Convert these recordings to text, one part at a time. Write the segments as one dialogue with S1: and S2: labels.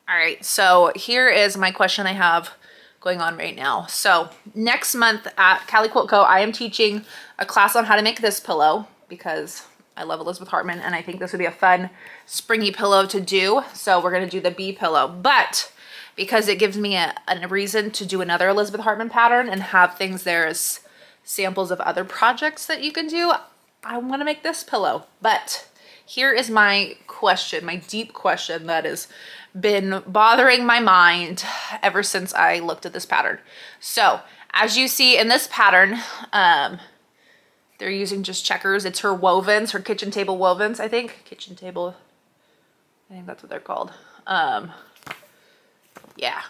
S1: All right, so here is my question I have going on right now. So next month at Cali Quilt Co, I am teaching a class on how to make this pillow because I love Elizabeth Hartman and I think this would be a fun springy pillow to do. So we're gonna do the bee pillow, but because it gives me a reason to do another Elizabeth Hartman pattern and have things there as samples of other projects that you can do, I wanna make this pillow. But here is my question, my deep question that has been bothering my mind ever since I looked at this pattern. So as you see in this pattern, they're using just checkers. It's her wovens, her kitchen table wovens, I think. Kitchen table, I think that's what they're called. Yeah.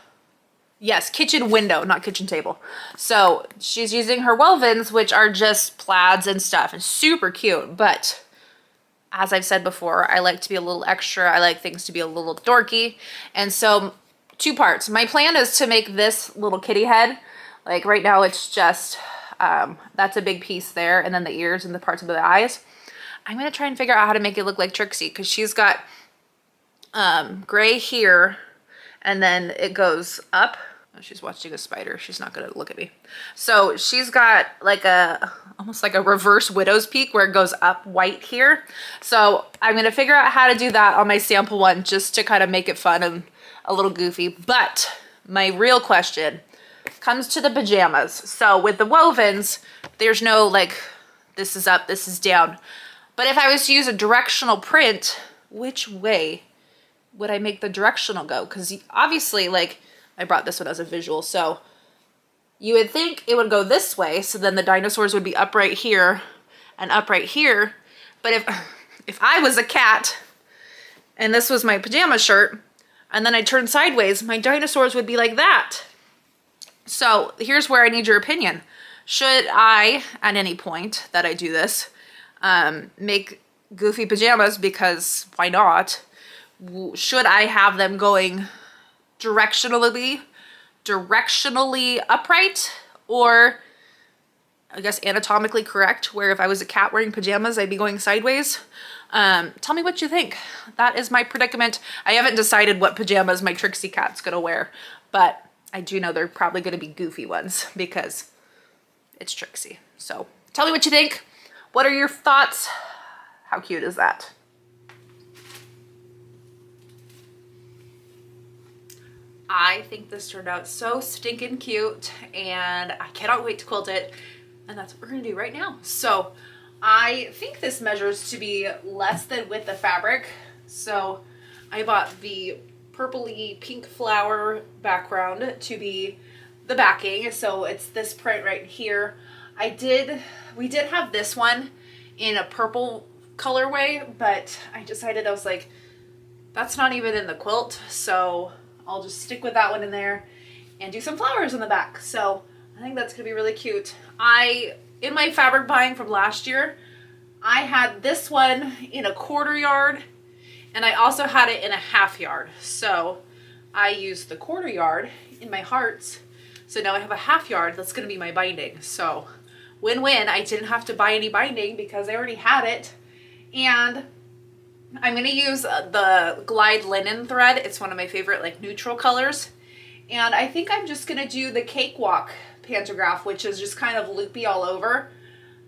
S1: Yes, kitchen window, not kitchen table. So she's using her wovens, which are just plaids and stuff, and super cute. But as I've said before, I like to be a little extra. I like things to be a little dorky. And so 2 parts. My plan is to make this little kitty head. Like right now it's just, that's a big piece there. And then the ears and the parts of the eyes. I'm going to try and figure out how to make it look like Trixie because she's got gray here and then it goes up. Oh, she's watching a spider. She's not going to look at me. So she's got like almost like a reverse widow's peak where it goes up white here. So I'm going to figure out how to do that on my sample one just to kind of make it fun and a little goofy. But my real question comes to the pajamas. So with the wovens, there's no like, this is up, this is down. But if I was to use a directional print, which way would I make the directional go? Because obviously, like, I brought this one as a visual, so you would think it would go this way, so then the dinosaurs would be up right here and up right here. But if I was a cat and this was my pajama shirt and then I turned sideways, my dinosaurs would be like that. So here's where I need your opinion. Should I, at any point that I do this, make goofy pajamas, because why not? Should I have them going directionally upright, or I guess anatomically correct, where if I was a cat wearing pajamas, I'd be going sideways? Tell me what you think. That is my predicament. I haven't decided what pajamas my Trixie cat's gonna wear, but I do know they're probably gonna be goofy ones because it's Trixie. So tell me what you think. What are your thoughts? How cute is that? I think this turned out so stinking cute and I cannot wait to quilt it, and that's what we're gonna do right now. So I think this measures to be less than width of fabric. So I bought the purpley pink flower background to be the backing. So it's this print right here. We did have this one in a purple colorway, but I decided, I was like, that's not even in the quilt. So I'll just stick with that one in there and do some flowers on the back. So I think that's gonna be really cute. In my fabric buying from last year, I had this one in a 1/4 yard and I also had it in a 1/2 yard. So I used the 1/4 yard in my hearts. So now I have a 1/2 yard that's gonna be my binding. So win-win, I didn't have to buy any binding because I already had it. And I'm gonna use the Glide linen thread. It's one of my favorite like neutral colors. And I think I'm just gonna do the Cakewalk pantograph, which is just kind of loopy all over.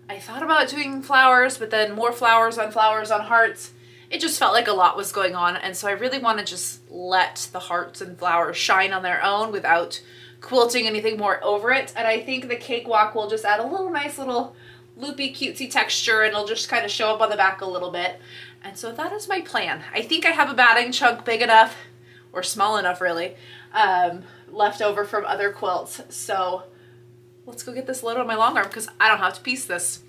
S1: I thought about doing flowers, but then more flowers on hearts. It just felt like a lot was going on. And so I really wanna just let the hearts and flowers shine on their own without quilting anything more over it. And I think the Cakewalk will just add a little nice little loopy cutesy texture, and it'll just kind of show up on the back a little bit. And so that is my plan. I think I have a batting chunk big enough, or small enough really, left over from other quilts. So let's go get this loaded on my long arm because I don't have to piece this.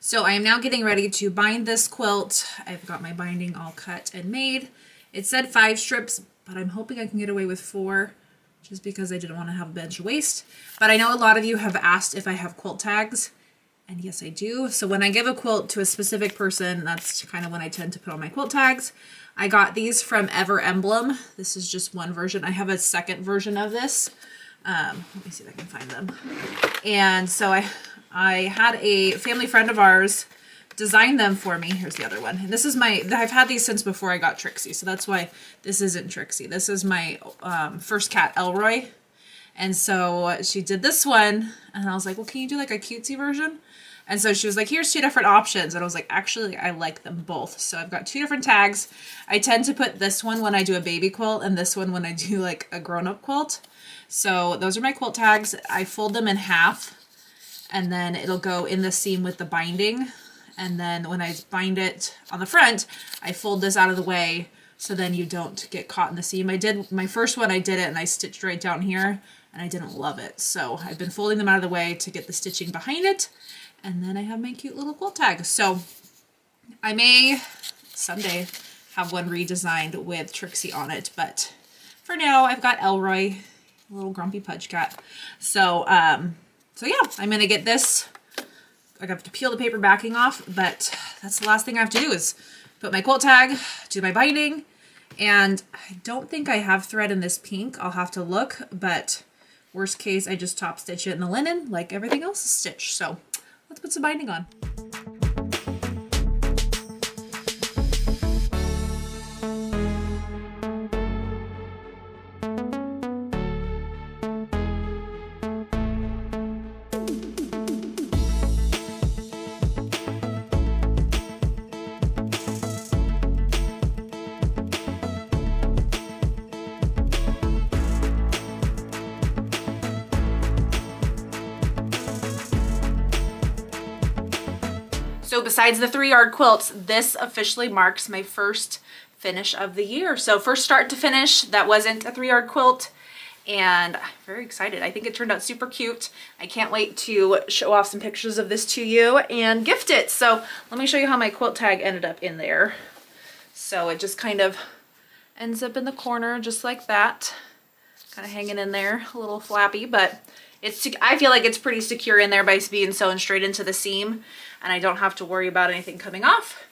S1: So I am now getting ready to bind this quilt. I've got my binding all cut and made. It said 5 strips, but I'm hoping I can get away with 4 just because I didn't want to have a bunch of waste. But I know a lot of you have asked if I have quilt tags, and yes, I do. So when I give a quilt to a specific person, that's kind of when I tend to put on my quilt tags. I got these from Ever Emblem. This is just one version. I have a second version of this. Let me see if I can find them. And so I had a family friend of ours design them for me. Here's the other one. And this is I've had these since before I got Trixie. So that's why this isn't Trixie. This is my first cat, Elroy. And so she did this one. And I was like, well, can you do like a cutesy version? And so she was like, here's 2 different options. And I was like, actually, I like them both. So I've got 2 different tags. I tend to put this one when I do a baby quilt and this one when I do like a grown-up quilt. So those are my quilt tags. I fold them in half and then it'll go in the seam with the binding. And then when I bind it on the front, I fold this out of the way so then you don't get caught in the seam. My first one, I did it and I stitched right down here and I didn't love it. So I've been folding them out of the way to get the stitching behind it. And then I have my cute little quilt tag. So I may someday have one redesigned with Trixie on it, but for now I've got Elroy, a little grumpy pudge cat. So yeah, I'm gonna get this. I have to peel the paper backing off, but that's the last thing I have to do is put my quilt tag, do my binding, and I don't think I have thread in this pink. I'll have to look, but worst case, I just top stitch it in the linen like everything else is stitched. So let's put some binding on. So besides the 3-yard quilts, this officially marks my first finish of the year. So first start to finish, that wasn't a 3-yard quilt, and I'm very excited. I think it turned out super cute. I can't wait to show off some pictures of this to you and gift it. So let me show you how my quilt tag ended up in there. So it just kind of ends up in the corner just like that, kind of hanging in there, a little flappy, but I feel like it's pretty secure in there by being sewn straight into the seam, and I don't have to worry about anything coming off,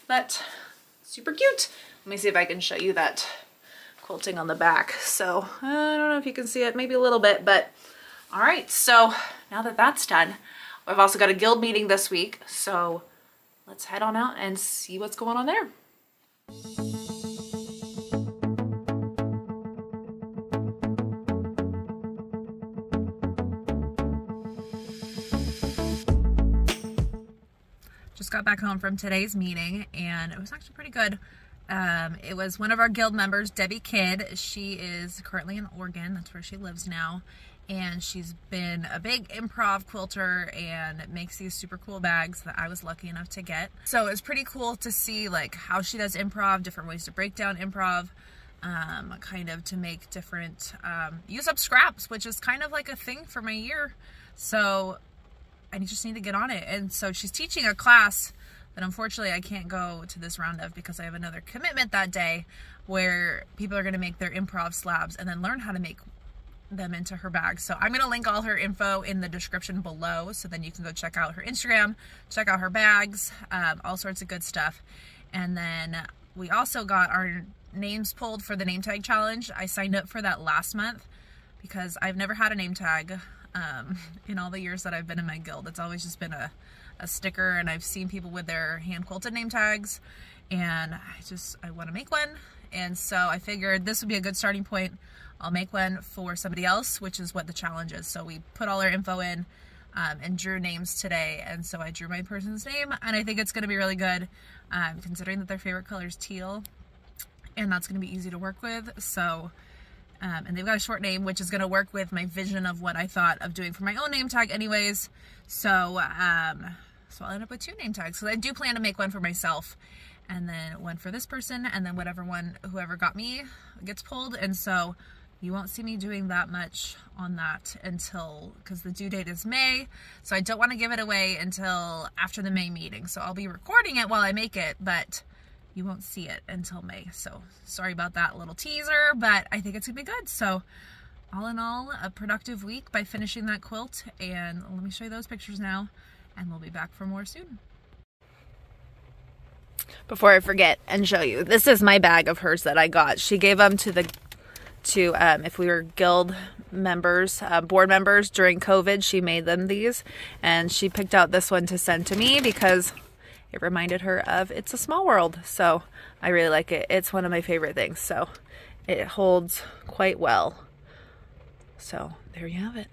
S1: but super cute. Let me see if I can show you that quilting on the back. So I don't know if you can see it, maybe a little bit, but all right. So now that that's done, I've also got a guild meeting this week. So let's head on out and see what's going on there. Just got back home from today's meeting and it was actually pretty good. It was one of our guild members, Debbie Kidd. She is currently in Oregon. That's where she lives now. And she's been a big improv quilter and makes these super cool bags that I was lucky enough to get. So it was pretty cool to see like how she does improv, different ways to break down improv, kind of to make different, use up scraps, which is kind of like a thing for my year. So I just need to get on it. And so she's teaching a class that unfortunately I can't go to this round of because I have another commitment that day where people are going to make their improv slabs and then learn how to make them into her bag. So I'm going to link all her info in the description below, so then you can go check out her Instagram, check out her bags, all sorts of good stuff. And then we also got our names pulled for the name tag challenge. I signed up for that last month because I've never had a name tag in all the years that I've been in my guild. It's always just been a sticker, and I've seen people with their hand quilted name tags, and I want to make one. And so I figured this would be a good starting point. I'll make one for somebody else, which is what the challenge is. So we put all our info in and drew names today, and so I drew my person's name, and I think it's going to be really good, considering that their favorite color is teal, and that's going to be easy to work with. So and they've got a short name, which is going to work with my vision of what I thought of doing for my own name tag anyways. So so I'll end up with 2 name tags. So I do plan to make one for myself and then one for this person, and then whoever got me gets pulled. And so you won't see me doing that much on that until, because the due date is May, so I don't want to give it away until after the May meeting. So I'll be recording it while I make it, but you won't see it until May. So sorry about that little teaser, but I think it's gonna be good. So all in all, a productive week by finishing that quilt, and let me show you those pictures now, and we'll be back for more soon. Before I forget and show you, this is my bag of hers that I got. She gave them to if we were guild members, board members during COVID, she made them these, and she picked out this one to send to me because it reminded her of It's a Small World. So I really like it. It's one of my favorite things. So it holds quite well. So there you have it.